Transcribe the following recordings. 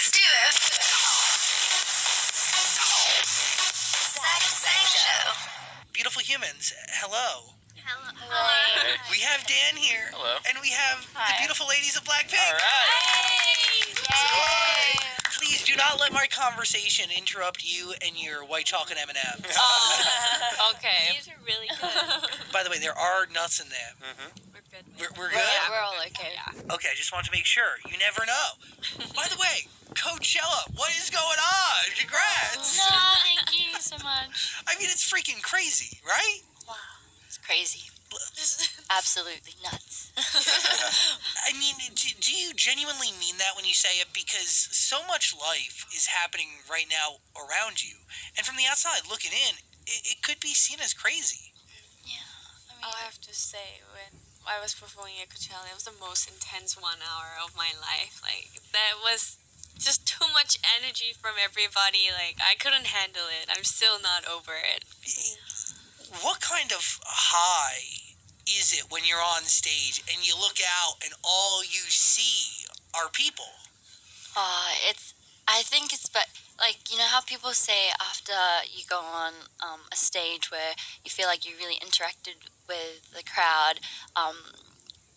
Let's do this. Zach Show. Beautiful humans, hello. Hello. We have Dan here. Hello. And we have the beautiful ladies of BLACKPINK. All right. Yay. Please do not let my conversation interrupt you and your white chocolate M&Ms. Okay. These are really good. By the way, there are nuts in them. We're good. We're good? Yeah, we're all okay. Okay, I just want to make sure. You never know. By the way, Coachella, what is going on? Congrats. No, thank you so much. I mean, it's freaking crazy, right? Wow, it's crazy. Absolutely nuts. I mean, do you genuinely mean that when you say it? Because so much life is happening right now around you. And from the outside looking in, it could be seen as crazy. Yeah, I mean, I'll have to say, when I was performing at Coachella, it was the most intense 1 hour of my life. Like, that was just too much energy from everybody. Like, I couldn't handle it. I'm still not over it. What kind of high is it when you're on stage and you look out and all you see are people? I think it's, but like, you know how people say after you go on a stage where you feel like you really interacted with the crowd,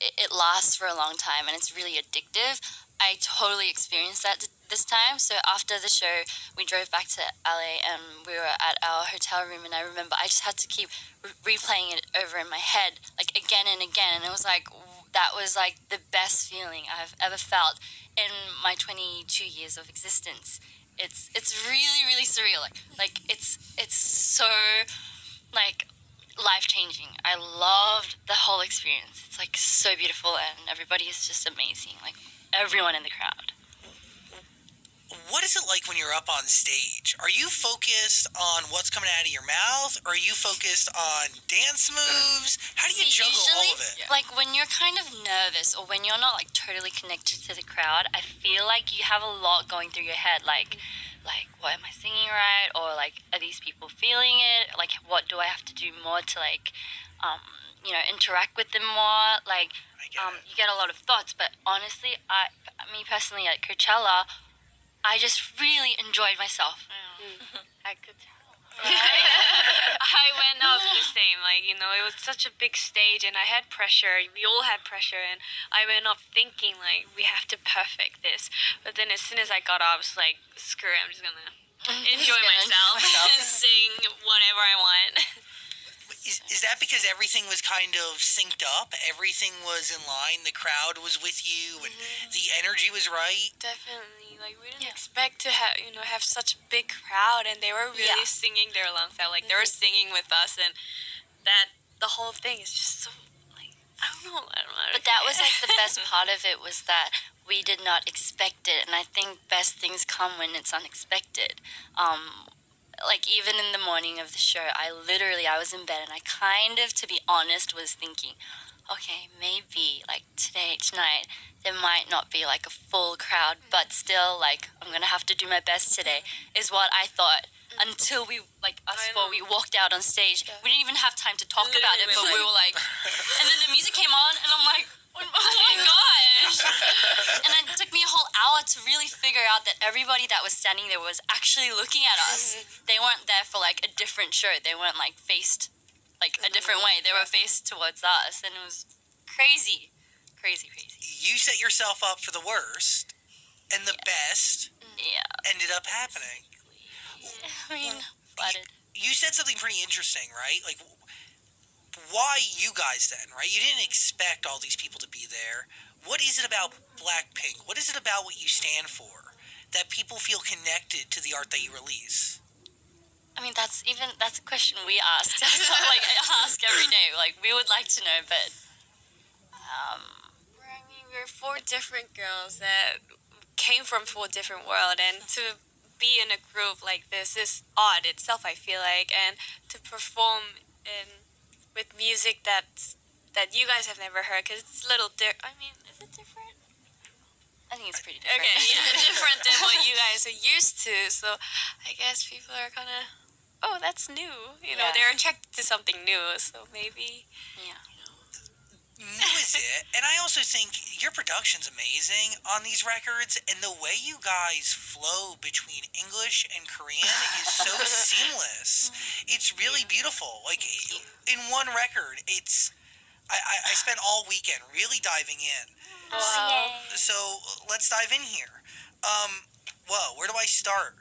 it lasts for a long time and it's really addictive. I totally experienced that this time. So after the show, we drove back to LA and we were at our hotel room, and I remember I just had to keep replaying it over in my head, like again and again. And it was like, that was like the best feeling I've ever felt in my 22 years of existence. It's really, really surreal. Like it's so like life-changing. I loved the whole experience. It's like so beautiful, and everybody is just amazing. Like everyone in the crowd. What is it like when you're up on stage? Are you focused on what's coming out of your mouth? Or are you focused on dance moves? How do you juggle all of it? Like when you're kind of nervous or when you're not like totally connected to the crowd, I feel like you have a lot going through your head. Like what am I singing right? Or like, are these people feeling it? Like, what do I have to do more to like, interact with them more? Like, you get a lot of thoughts. But honestly, me personally at Coachella, I just really enjoyed myself. I could tell. I went up the same. Like, it was such a big stage and I had pressure. We all had pressure, and I went up thinking, like, we have to perfect this. But then as soon as I got up, I was like, screw it, I'm just gonna enjoy myself and sing whatever I want. Is that because everything was kind of synced up? Everything was in line, the crowd was with you, and the energy was right? Definitely. Like, we didn't expect to have such a big crowd, and they were really singing their lungs out. Like, they were singing with us, and the whole thing is just so, like, I don't know. But that was like the best part of it, was that we did not expect it, and I think best things come when it's unexpected. Like, even in the morning of the show, I was in bed, and I kind of, to be honest, was thinking, okay, maybe, like, tonight, there might not be, like, a full crowd, but still, like, I'm gonna have to do my best today, is what I thought, until we, like, we walked out on stage. We didn't even have time to talk about it, but we were like, and then the music came on, and I'm like, oh my gosh. And it took me a whole hour to really figure out that everybody that was standing there was actually looking at us. They weren't there for like a different show. They weren't like faced like a different way. They were faced towards us, and it was crazy. Crazy. You set yourself up for the worst, and the best ended up happening. I mean, flooded. You said something pretty interesting, right? Like, why you guys then, right? You didn't expect all these people to be there. What is it about BLACKPINK? What is it about what you stand for that people feel connected to the art that you release? I mean, that's a question we ask. Like, I ask every day. Like, we would like to know, but we're 4 different girls that came from 4 different worlds, and to be in a group like this is odd itself, I feel like, and to perform with music that you guys have never heard, because it's a little I mean, is it different? I think it's pretty different. Okay, different than what you guys are used to, so I guess people are kind of, oh, that's new. They're attracted to something new, so maybe. Yeah. New is it, and I also think your production's amazing on these records, and the way you guys flow between English and Korean is so seamless. It's really beautiful. Like, in one record, I spent all weekend really diving in. Wow. So let's dive in here. Whoa, where do I start?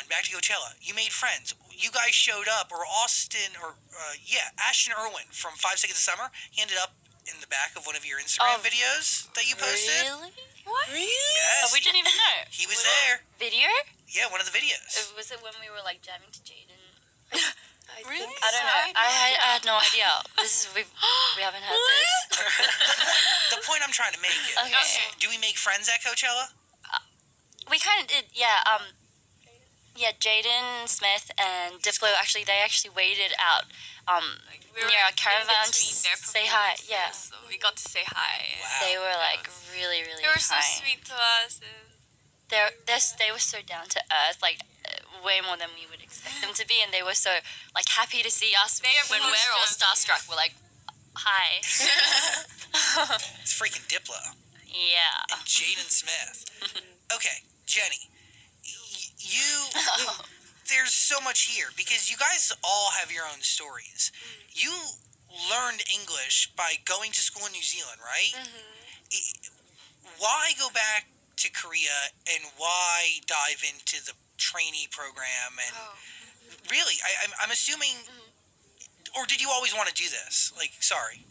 Back to Coachella. You made friends. You guys showed up, or Ashton Irwin from 5 Seconds of Summer. He ended up in the back of one of your Instagram videos that you posted. Really? What? Yes. We didn't even know. He was there. Video? Yeah, one of the videos. Was it when we were like jamming to Jaden? Really? I don't know. I had no idea. We haven't heard this. The point I'm trying to make is, Okay. do we make friends at Coachella? We kind of did, yeah. Yeah, Jaden Smith and Diplo they actually waited out We were near our in caravan to between their say hi. performances, Yeah, so we got to say hi. Wow. they were like really, really They were so kind. sweet to us. And They were so down to earth, like way more than we would expect them to be, and they were so like happy to see us They are when we're all starstruck. We're like, hi. It's freaking Diplo Yeah. and Jaden Smith. Okay, Jenny, there's so much here because you guys all have your own stories. You learned English by going to school in New Zealand, right? Why go back to Korea and why dive into the trainee program? And really, I'm assuming, or did you always want to do this? Like, sorry.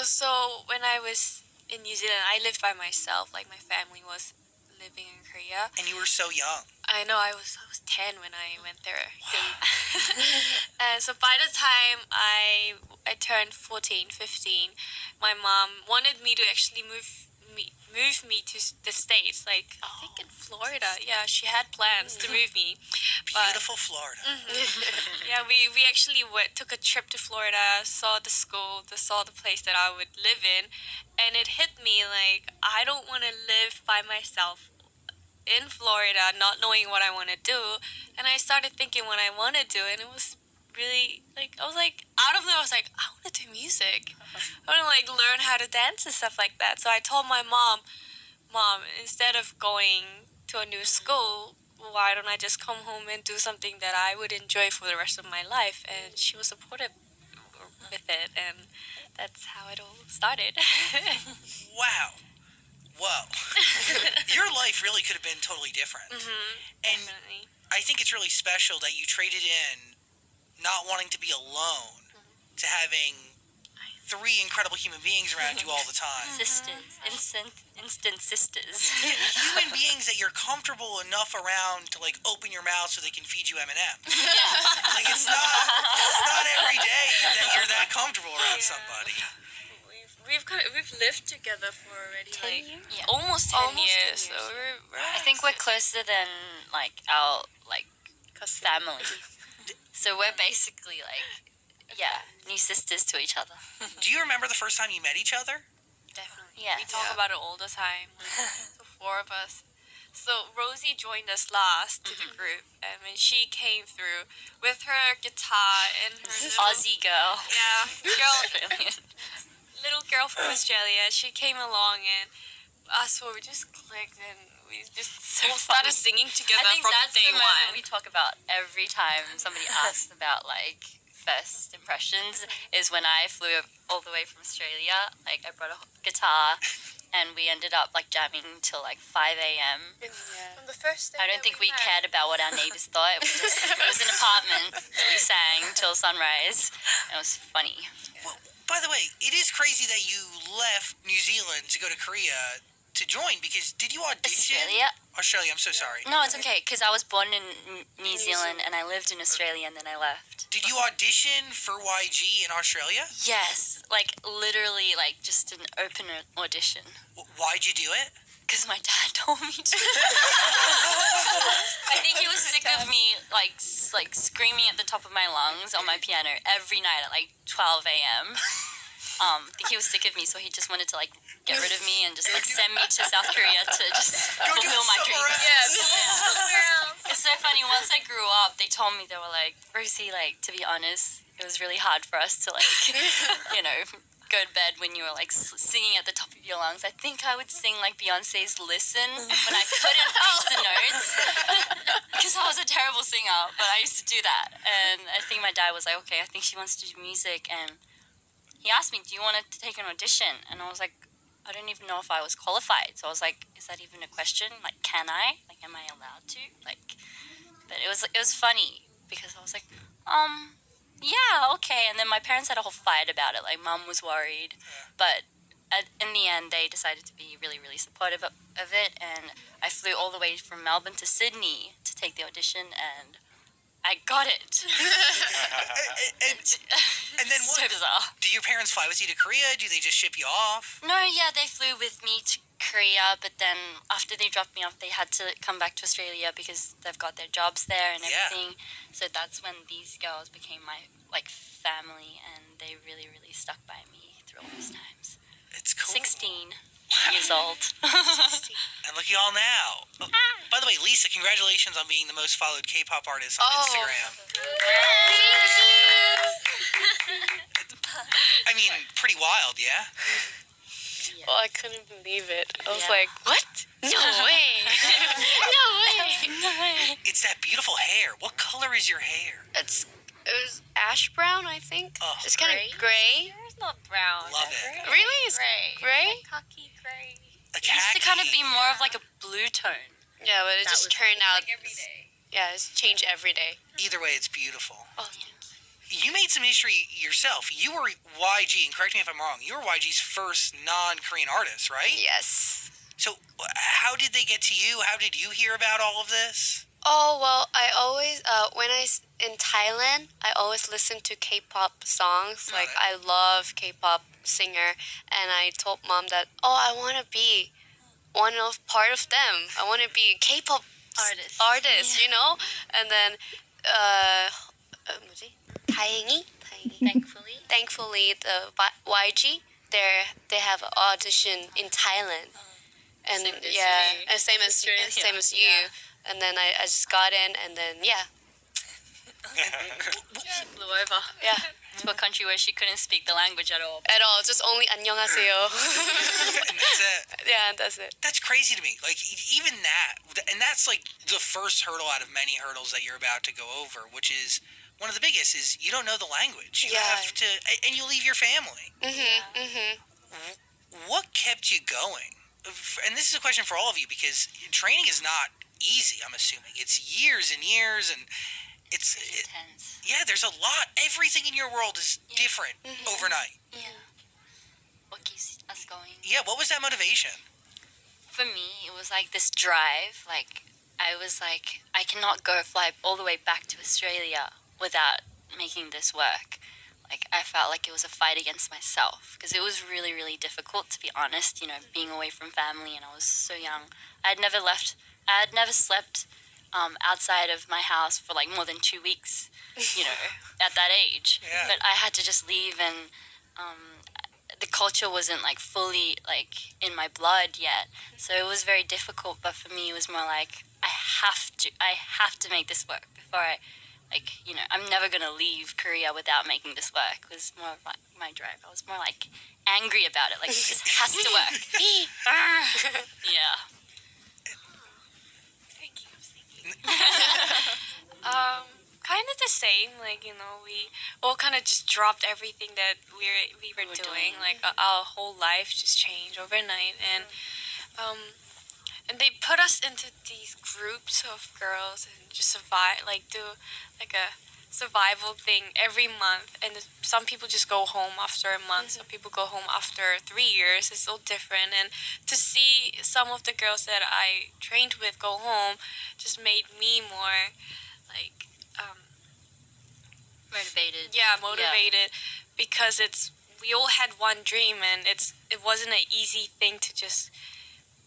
So when I was in New Zealand, I lived by myself. Like my family was living in Korea. And you were so young. I know I was 10 when I went there. And so by the time I turned 14, 15, my mom wanted me to actually move me to the States. Like I think in Florida. Yeah, she had plans to move me. Beautiful Florida. Yeah, we actually took a trip to Florida, saw the school, saw the place that I would live in, and it hit me like I don't want to live by myself in Florida, not knowing what I want to do. And I started thinking what I want to do, and it was really like I was like out of there. I was like, I want to do music. I want to like learn how to dance and stuff like that. So I told my mom, instead of going to a new school, why don't I just come home and do something that I would enjoy for the rest of my life? And she was supportive with it, and that's how it all started. Wow. Whoa. Your life really could have been totally different. And Definitely. I think it's really special that you traded in not wanting to be alone to having 3 incredible human beings around you all the time. Sisters, instant sisters. Human beings that you're comfortable enough around to like open your mouth so they can feed you M&Ms. Like it's not every day that you're that comfortable around somebody. We've lived together for already 10 years? Yeah. almost 10 Almost 10 years. years, So we're I think we're closer than like our family. So we're basically like new sisters to each other. Do you remember the first time you met each other? definitely. Yeah. We talk about it all the time. The 4 of us. So Rosie joined us last to the group, and when she came through with her guitar and her Aussie girl. Australian. Little girl from Australia, she came along and us 4 we just clicked and we just all started singing together I think from that's day the moment one. we talk about every time somebody asks about like first impressions is when I flew all the way from Australia. Like I brought a guitar and we ended up like jamming till like 5 a.m. From the first day I don't that think we met. cared about what our neighbors thought. It was an apartment that we sang till sunrise. It was funny. Well, by the way, it is crazy that you left New Zealand to go to Korea to join because did you audition? Australia, I'm so sorry. No, it's okay because I was born in New Zealand and I lived in Australia and then I left. Did you audition for YG in Australia? Yes, like literally like just an open audition Why'd you do it? because my dad told me to. I think he was sick of me like screaming at the top of my lungs on my piano every night at like 12 a.m. I think he was sick of me, so he just wanted to like get rid of me and just like send me to South Korea to just Go do fulfill my somewhere dreams. else. It's so funny. Once I grew up, they told me, they were like, Rosie, like to be honest, it was really hard for us to like, go to bed when you were like singing at the top of your lungs. I think I would sing like Beyonce's "Listen" when I couldn't reach the notes because I was a terrible singer. But I used to do that, and I think my dad was like, "Okay, I think she wants to do music," and he asked me, "Do you want to take an audition?" And I was like, I don't even know if I was qualified. So I was like, is that even a question? Like, can I? Like, am I allowed to? Like, but it was funny because I was like, yeah, okay. And then my parents had a whole fight about it. Like, mom was worried, but in the end, they decided to be really, really supportive of it. And I flew all the way from Melbourne to Sydney to take the audition, and I got it. And then what? So bizarre. Do your parents fly with you to Korea? Do they just ship you off? No, yeah, they flew with me to Korea, but then after they dropped me off, they had to come back to Australia because they've got their jobs there and everything. So that's when these girls became my like family, and they really, really stuck by me through all these times. It's cool. 16 years old. And look at y'all now. Oh, by the way, Lisa, congratulations on being the most followed K-pop artist on Instagram. I mean, pretty wild, yeah? Well, I couldn't believe it. I was Yeah. like, what? No way. No way. It's that beautiful hair. What color is your hair? It was ash brown, I think. Oh, it's kind of gray. It's not brown. Love it. Really? It's gray? Cocky gray. A It used to kind of khaki. be more of like a blue tone. Yeah, but it That just was turned out. Like every day. Yeah, it's changed every day. Either way, it's beautiful. Oh, You made some history yourself. You were YG, and correct me if I'm wrong, you were YG's first non-Korean artist, right? yes. So how did they get to you? How did you hear about all of this? Oh, well, I always, in Thailand, I always listen to K-pop songs. Got Like, it. I love K-pop singer. And I told mom that, I want to be part of them. I want to be K-pop artist, Yeah. you know? And then, 뭐지? 다행히? Thankfully, the YG, they have an audition in Thailand. And Same as yeah, me. and same as Australia. you. Yeah. And then I just got in, and then yeah. She flew over Yeah, to a country where she couldn't speak the language at all. at all. Just only 안녕하세요. And that's it. Yeah, that's it. That's crazy to me. Like, even that, and that's like the first hurdle out of many hurdles that you're about to go over, which is one of the biggest, is you don't know the language. You Yeah. have to, and you leave your family. What kept you going? And this is a question for all of you, because training is not easy, I'm assuming. It's years and years, and it's Intense. yeah, there's a lot. Everything in your world is different overnight. Yeah. What keeps us going? Yeah, what was that motivation? For me, it was like this drive. Like, I was like, I cannot fly all the way back to Australia without making this work. Like, I felt like it was a fight against myself because it was really, really difficult, to be honest, you know, being away from family, and I was so young. I had never slept outside of my house for like more than 2 weeks, you know, at that age. Yeah. But I had to just leave, and the culture wasn't like fully like in my blood yet, so it was very difficult. But for me, it was more like I have to make this work before I, like, you know, I'm never gonna leave Korea without making this work. It was more of my drive. I was more like angry about it. Like, this has to work. Yeah. Thank you. Kind of the same. Like, you know, we all kind of just dropped everything that we were doing. Like, our whole life just changed overnight, and they put us into these groups of girls and just survive, like do like a survival thing every month. And some people just go home after a month. Some people go home after 3 years. It's so different. And to see some of the girls that I trained with go home just made me more like motivated because we all had one dream, and it wasn't an easy thing to just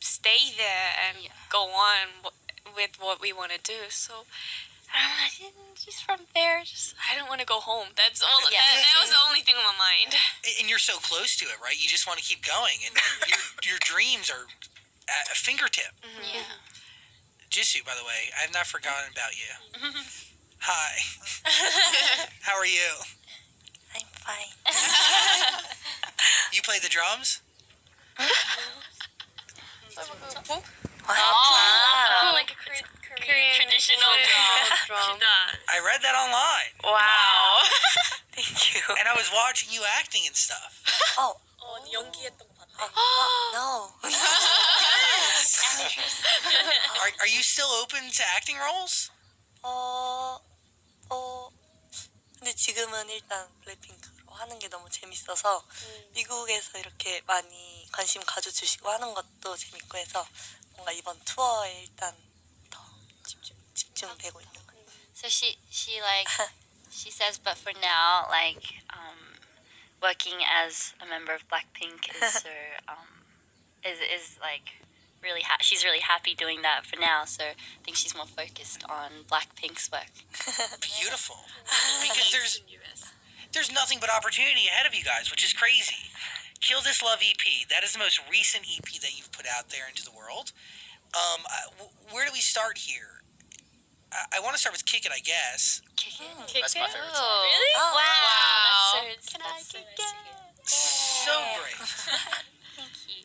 stay there and go on with what we want to do. So just from there, I don't want to go home. That's all. Yeah. That was the only thing on my mind. And you're so close to it, right? You just want to keep going, and your dreams are at a fingertip. Yeah. Jisoo, by the way, I have not forgotten about you. Hi. How are you? I'm fine. play the drums? Like a Korean traditional drum. I read that online, Wow. Thank you. and I was watching you acting and stuff. 연기했던 거 봤대. No. Are you still open to acting roles? 근데 지금은 일단 블랙핑크로 하는 게 너무 재밌어서 미국에서 이렇게 많이 관심 가져주시고 하는 것도 재밌고 해서 뭔가 이번 투어에 일단 더 집중되고 있는 것 같아요. So she says, but for now, like working as a member of BLACKPINK is her is like she's really happy doing that for now. So I think she's more focused on BLACKPINK's work. Beautiful. Because there's nothing but opportunity ahead of you guys, which is crazy. Kill This Love EP. That is the most recent EP that you've put out there into the world. Where do we start here? I want to start with Kick It, I guess. Kick it. That's my favorite song. Really? Wow. Wow. That's so So great. Thank you.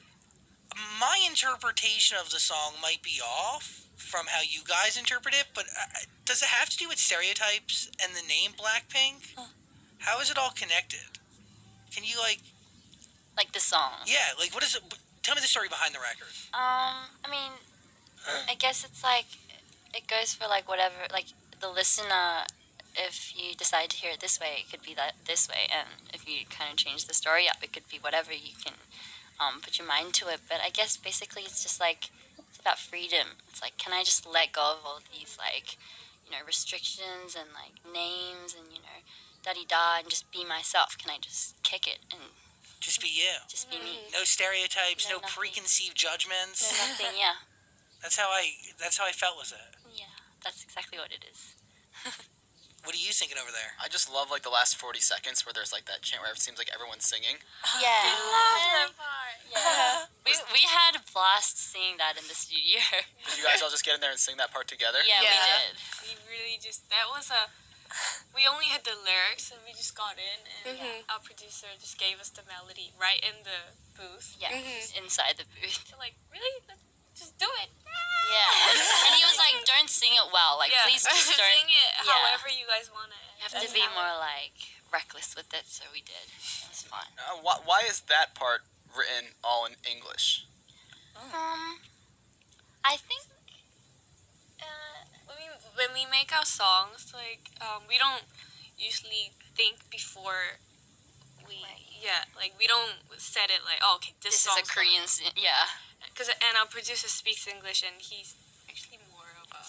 My interpretation of the song might be off from how you guys interpret it, but does it have to do with stereotypes and the name BLACKPINK? How is it all connected? Can you Like the song. yeah, what is it? Tell me the story behind the record. I mean, I guess it's like it goes for like whatever, like the listener. If you decide to hear it this way, it could be that this way, and if you kind of change the story up, it could be whatever you can put your mind to it. But I guess basically it's just like it's about freedom. It's like, can I just let go of all these restrictions and like names and da-di-da and just be myself? Can I just kick it and Just be you. just be me? No stereotypes, no nothing. preconceived judgments. Nothing. Yeah. That's how I felt with it. Yeah. That's exactly what it is. What are you thinking over there? I just love like the last 40 seconds where there's like that chant where it seems like everyone's singing. Yeah. that part. Yeah. we had a blast singing that in the studio. Did you guys all just get in there and sing that part together? Yeah, we Yeah. did. We really we only had the lyrics and we just got in and our producer just gave us the melody right in the booth. Yeah. Inside the booth. So like, really? Just do it. Yeah. And he was like, don't sing it well. Like, please just don't. Sing it Yeah. however you guys want it. You have to be more like reckless with it, so we did. It was fun. Why is that part written all in English? I think When we make our songs, like we don't usually think before we don't set it like, oh, okay, this is song's a Korean. Yeah. and our producer speaks English and he's actually more of a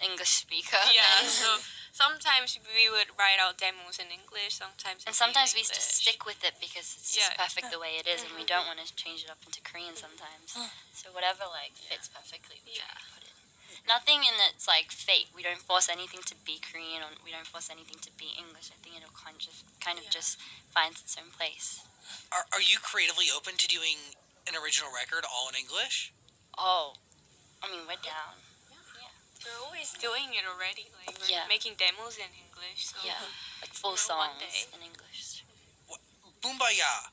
English speaker. yeah. So sometimes we would write out demos in English. Sometimes And it'd be sometimes we English. just stick with it because it's just Yeah. perfect the way it is, and we don't want to change it up into Korean sometimes. So whatever like fits perfectly, we try to put it. Nothing in it's like fake. We don't force anything to be Korean, or we don't force anything to be English. I think it'll kind of just finds its own place. Are you creatively open to doing an original record all in English? Oh, I mean, we're down. We're always doing it already. Like we're Yeah. making demos in English. So Yeah, like full You know, one songs day. in English. Boombayah,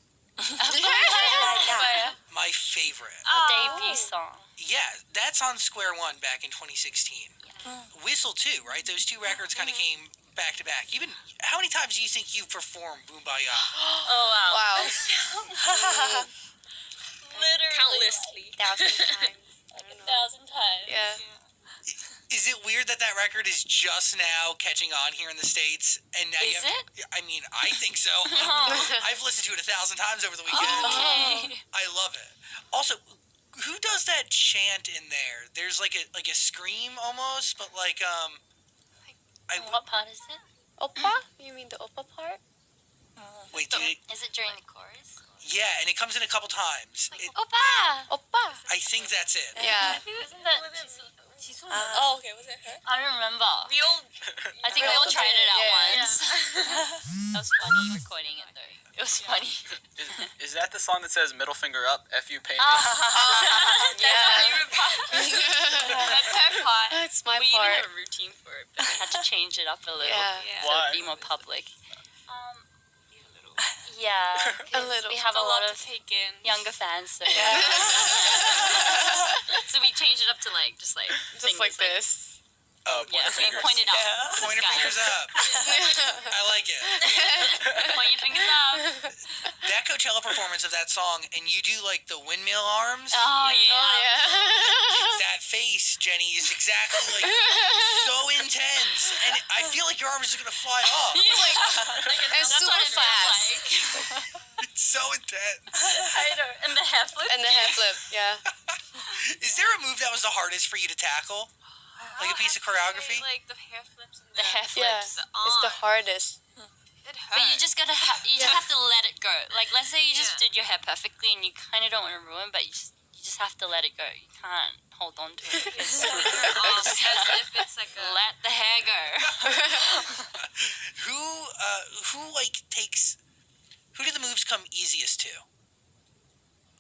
my favorite. Our debut song. Yeah, that's on Square One back in 2016. Whistle too, right? Those two records kind of came back to back. How many times do you think you've performed Boombayah? Oh wow. Wow. Literally. countlessly. 1,000 times. Like 1,000 times. Yeah. Is it weird that record is just now catching on here in the States? And now Is I mean, I think so. I've listened to it 1,000 times over the weekend. Okay. I love it. Also, who does that chant in there? There's like a scream almost, but like What part is it? Oppa? You mean the oppa part? wait, Is it during the chorus? yeah, and it comes in a couple times. Oppa! Oppa. I think that's it. Yeah. Isn't that? Oh, okay. Was it her? I don't remember. We all. I think we all tried it out Yeah, once. That was funny recording it though. It was funny. Is that the song that says middle finger up, F you pay me? That's her part. It's my We even part. had a routine for it, but we had to change it up a little Yeah. Yeah. so Why? it'd be more public. Yeah, A little. we have a lot of take in. younger fans, so so we changed it up to like just like Just like this. Oh, Yeah, pointer so you fingers. point it up. Pointer Sky. fingers up. I like it. Point your fingers up. That Coachella performance of that song, and you do like the windmill arms. Oh yeah. That face, Jenny, is exactly like so intense, and I feel like your arm is just gonna fly off. It's That's super what it feels fast. like. It's so intense. And the hair flip. And the hair flip, yeah. Is there a move that was the hardest for you to tackle? Like a piece of choreography? Like the hair flips and The hair Yeah, flips. it's the hardest. It hurts. But you just gotta you just have to let it go. Like let's say you just did your hair perfectly and you kind of don't want to ruin, but you just have to let it go. You can't hold on to it. Because as if it's like a. let the hair go. Who like takes? Who do the moves come easiest to?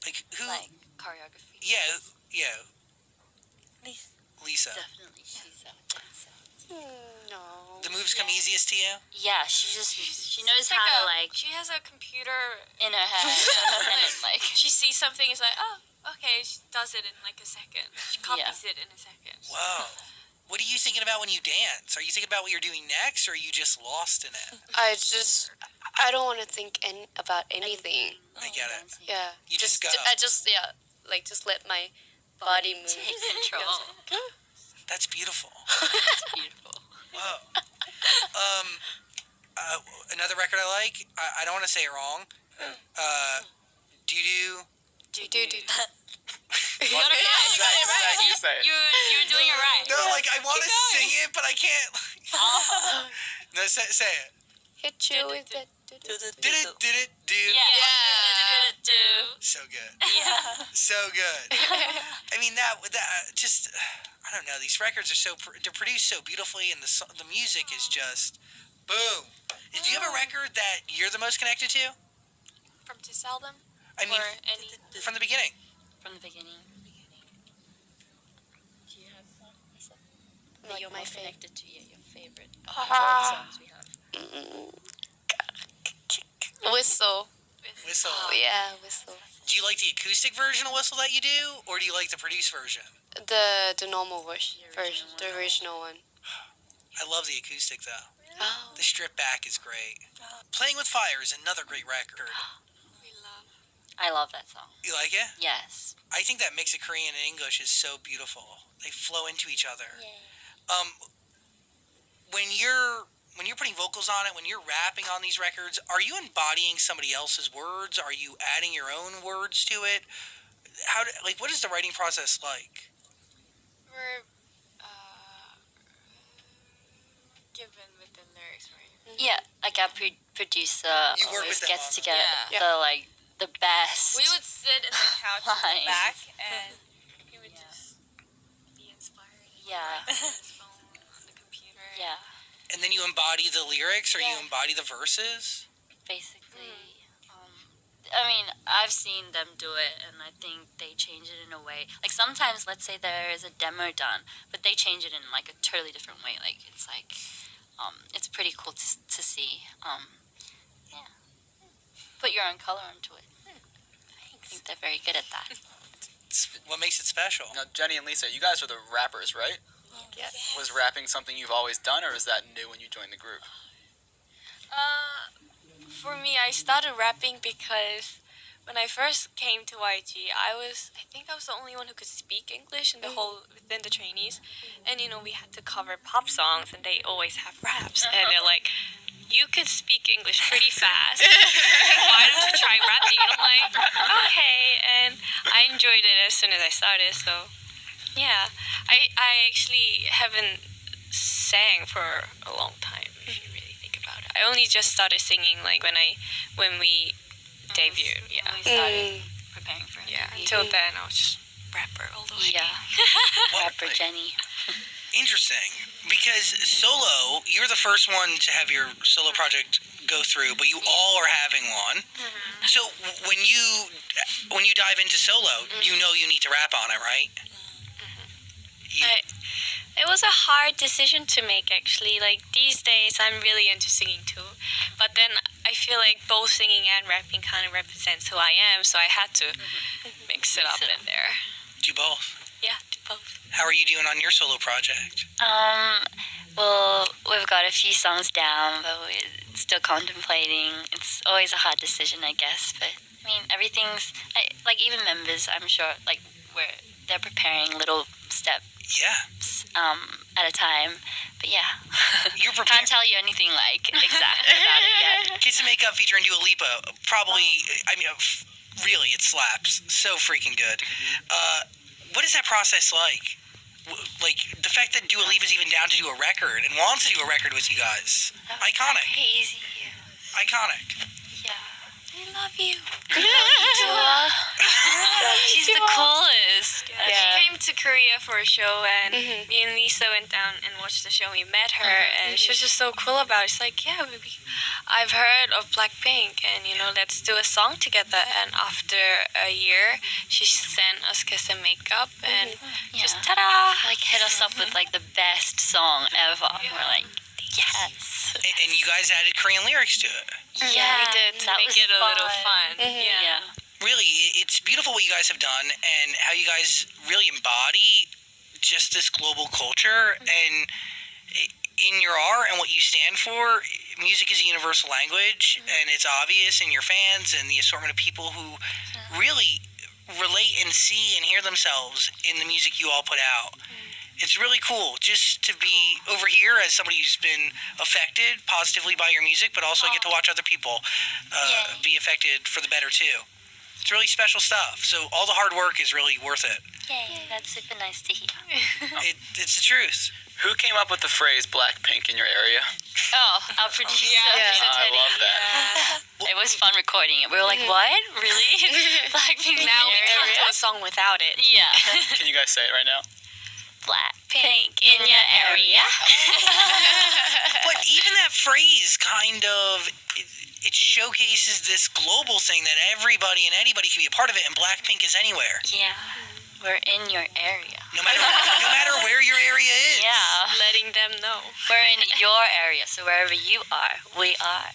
Like who? Like choreography. Yeah. Please. Lisa. Definitely, she's a dancer. No. The moves come easiest to you. Yeah, she knows It's how to like like she has a computer. in her head and it like She sees something. It's like, oh, okay. She does it in like a second. She copies it in a second. Whoa. What are you thinking about when you dance? Are you thinking about what you're doing next, or are you just lost in it? I don't want to think about anything. I get it. dancing. Yeah. You just go. I just let my body move. Take control. That's beautiful. It's beautiful. Whoa. Another record I like. I don't want to say it wrong. Doo-doo. Do. You got it right. You got it right. You say it. You're doing it right. No, like I want to sing it, but I can't. No, say it. Hit you with it. Did it? Did it? Do. Yeah. Do. So good. Yeah. So good. I mean that just I don't know. These records are they're produced so beautifully, and the music is just boom. Do you have a record that you're the most connected to? From this album. I mean, or any. from the beginning. From the beginning. Do you have one? That Like you're my more favorite. connected to? Yeah, your favorite songs we have. Whistle. Whistle. Oh, yeah, whistle. Do you like the acoustic version of Whistle that you do, or do you like the produced version? The normal version. The original one. I love the acoustic though. Oh. The strip back is great. Playing with Fire is another great record. We love. I love that song. You like it? Yes. I think that mix of Korean and English is so beautiful. They flow into each other. When you're putting vocals on it, when you're rapping on these records, are you embodying somebody else's words? Are you adding your own words to it? What is the writing process like? We're given with the lyrics, right? Yeah, like our producer You work always with them gets on to it. get the best. We would sit in the couch in the Lines. back, and he would just be inspired. And Yeah. write on his phone, on the computer. Yeah, And then you embody the lyrics, or you embody the verses? basically. I mean, I've seen them do it, and I think they change it in a way. Like sometimes, let's say there is a demo done, but they change it in like a totally different way. Like it's it's pretty cool to see. Yeah, put your own color into it. I think they're very good at that. It's what makes it special. Now, Jenny and Lisa, you guys are the rappers, right? Yes. Was rapping something you've always done, or is that new when you joined the group? For me, I started rapping because when I first came to YG, I think I was the only one who could speak English in within the trainees, and we had to cover pop songs, and they always have raps, and they're like, you could speak English pretty fast. Why don't you try rapping? And I'm like, okay, and I enjoyed it as soon as I started. So, yeah, I actually haven't sang for a long time. If you really think about it, I only just started singing like when we debuted. Yeah, We started preparing for it. yeah. Until then, I was just rapper all the way. Yeah. Rapper Jenny. Interesting, because solo, you're the first one to have your solo project go through, but you all are having one. So when you dive into solo, you know you need to rap on it, right? It was was a hard decision to make actually. Like these days, I'm really into singing too, but then I feel like both singing and rapping kind of represents who I am, so I had to mix it up in there. Do both. Yeah, do both. How are you doing on your solo project? Well, we've got a few songs down, but we're still contemplating. It's always a hard decision, I guess. But I mean, like even members, I'm sure, like they're preparing little steps Yeah. At a time. But yeah, You're prepared. can't tell you anything like exact about it yet. Kiss and Makeup featuring Dua Lipa. Probably, I mean, really, it slaps. So freaking good. What is that process like? Like, the fact that Dua Lipa's even down to do a record and wants to do a record with you guys. Iconic. Crazy. Iconic. Yeah. I love you. Dua. She's the coolest. Yeah. She came to Korea for a show, and me and Lisa went down and watched the show. We met her, and she was just so cool about it. It's like, yeah, I've heard of BLACKPINK, and let's do a song together. And after a year, she sent us Kiss and Makeup, and just ta-da! Like hit us up with like the best song ever. We're like, yes. And you guys added Korean lyrics to it. Yeah, we did to that make was it a little fun. Yeah. Really, it's beautiful what you guys have done and how you guys really embody just this global culture and in your art and what you stand for. Music is a universal language, and it's obvious in your fans and the assortment of people who really relate and see and hear themselves in the music you all put out. It's really cool just to be over here as somebody who's been affected positively by your music, but also get to watch other people be affected for the better too. It's really special stuff. So all the hard work is really worth it. Yay, that's super nice to hear. It's the truth. Who came up with the phrase BLACKPINK in your area? Oh, our producer. I love that. It was fun recording it. We were like, what? Really? BLACKPINK Now we area? can't do a song without it. Yeah. Can you guys say it right now? BLACKPINK in your area. But even that phrase kind of it showcases this global thing that everybody and anybody can be a part of it, and BLACKPINK is anywhere. Yeah. We're in your area. No matter where your area is. Yeah. Letting them know. We're in your area, so wherever you are, we are.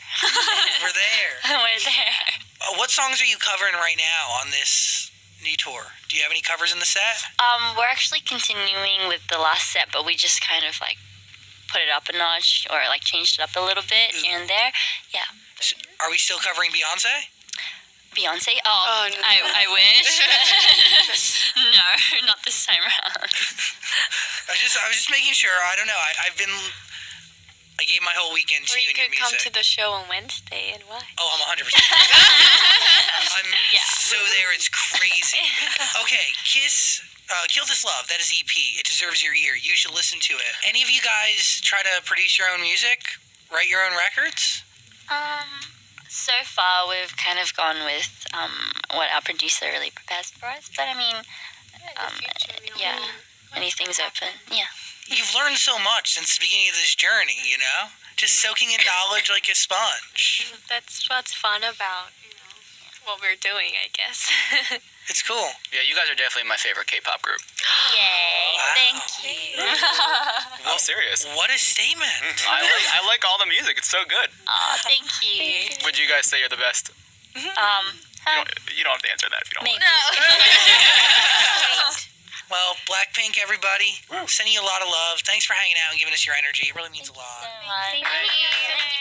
We're there. We're there. What songs are you covering right now on this new tour? Do you have any covers in the set? We're actually continuing with the last set, but we just kind of like put it up a notch or like changed it up a little bit here and there. Yeah. So, are we still covering Beyonce? Beyonce? Oh, no. I wish. No, not this time around. I was just making sure. I don't know. I gave my whole weekend to Or you you and your could come music. to the show on Wednesday, and why? Oh, I'm 100%. I'm so there. It's crazy. Okay, Kiss. Kill This Love, that is EP. It deserves your ear. You should listen to it. Any of you guys try to produce your own music? Write your own records? So far we've kind of gone with what our producer really prepares for us. But I mean, yeah, anything's open. Yeah. You've learned so much since the beginning of this journey, Just soaking in knowledge like a sponge. That's what's fun about what we're doing, I guess. It's cool. Yeah, you guys are definitely my favorite K-pop group. Yay! Wow. Thank you. I'm serious. What a statement. I like all the music. It's so good. Aw, thank you. Would you guys say you're the best? You don't have to answer that if you don't Maybe. want. Well, BLACKPINK, everybody, sending you a lot of love. Thanks for hanging out and giving us your energy. It really means a lot. Thank you.